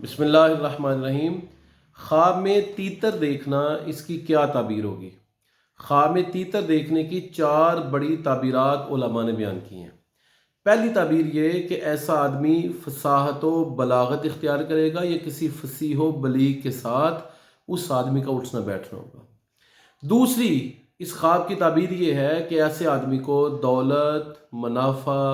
बिस्मिल्लाहिर्रहमानिर्रहीम। ख्वाब में तीतर देखना, इसकी क्या ताबीर होगी? ख्वाब में तीतर देखने की चार बड़ी ताबीरात उलमा ने बयान की हैं। पहली ताबीर ये कि ऐसा आदमी फसाहत व बलागत इख्तियार करेगा या किसी फसीह व बलीग के साथ उस आदमी का उठना बैठना होगा। दूसरी इस ख्वाब की ताबीर ये है कि ऐसे आदमी को दौलत, मुनाफा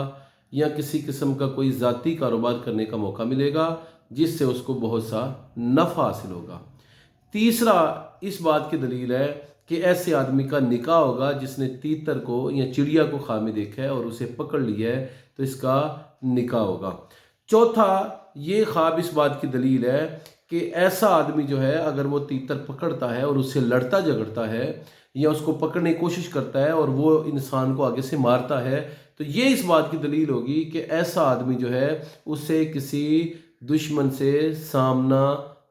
या किसी किस्म का कोई ज़ाती कारोबार करने का मौका मिलेगा जिससे उसको बहुत सा नफ़ा हासिल होगा। तीसरा इस बात की दलील है कि ऐसे आदमी का निकाह होगा जिसने तीतर को या चिड़िया को ख्वाब में देखा है और उसे पकड़ लिया है, तो इसका निकाह होगा। चौथा, ये ख्वाब इस बात की दलील है कि ऐसा आदमी जो है अगर वो तीतर पकड़ता है और उससे लड़ता झगड़ता है या उसको पकड़ने की कोशिश करता है और वो इंसान को आगे से मारता है, तो ये इस बात की दलील होगी कि ऐसा आदमी जो है उससे किसी दुश्मन से सामना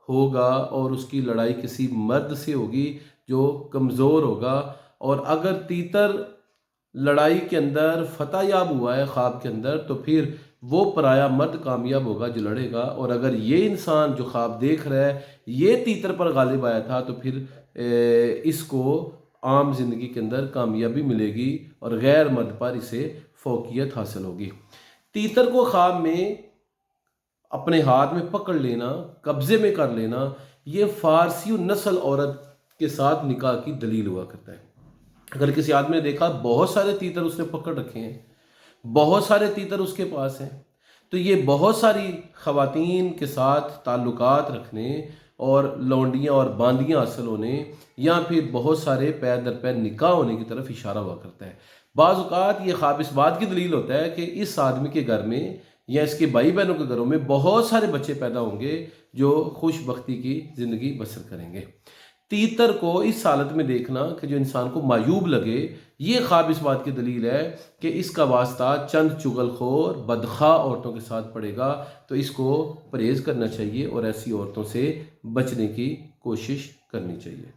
होगा और उसकी लड़ाई किसी मर्द से होगी जो कमज़ोर होगा। और अगर तीतर लड़ाई के अंदर फतह याब हुआ है ख्वाब के अंदर, तो फिर वो पराया मर्द कामयाब होगा जो लड़ेगा। और अगर ये इंसान जो ख्वाब देख रहा है ये तीतर पर गालिब आया था, तो फिर इसको आम जिंदगी के अंदर कामयाबी मिलेगी और गैर मर्द पर इसे फौकियत हासिल होगी। तीतर को ख्वाब में अपने हाथ में पकड़ लेना, कब्जे में कर लेना, ये फारसी नस्ल औरत के साथ निकाह की दलील हुआ करता है। अगर किसी आदमी ने देखा बहुत सारे तीतर उसने पकड़ रखे हैं, बहुत सारे तीतर उसके पास हैं, तो ये बहुत सारी खवातीन के साथ ताल्लुकात रखने और लौंडियाँ और बांदियाँ हासिल होने या फिर बहुत सारे पैर दर पैर निकाह होने की तरफ इशारा हुआ करता है। बाज़ औक़ात ये ख्वाब इस बात की दलील होता है कि इस आदमी के घर में या इसके भाई बहनों के घरों में बहुत सारे बच्चे पैदा होंगे जो खुशबख्ती की ज़िंदगी बसर करेंगे। तीतर को इस हालत में देखना कि जो इंसान को मायूब लगे, ये ख्वाब इस बात की दलील है कि इसका वास्ता चंद चुगलखोर बदखा औरतों के साथ पड़ेगा, तो इसको परहेज़ करना चाहिए और ऐसी औरतों से बचने की कोशिश करनी चाहिए।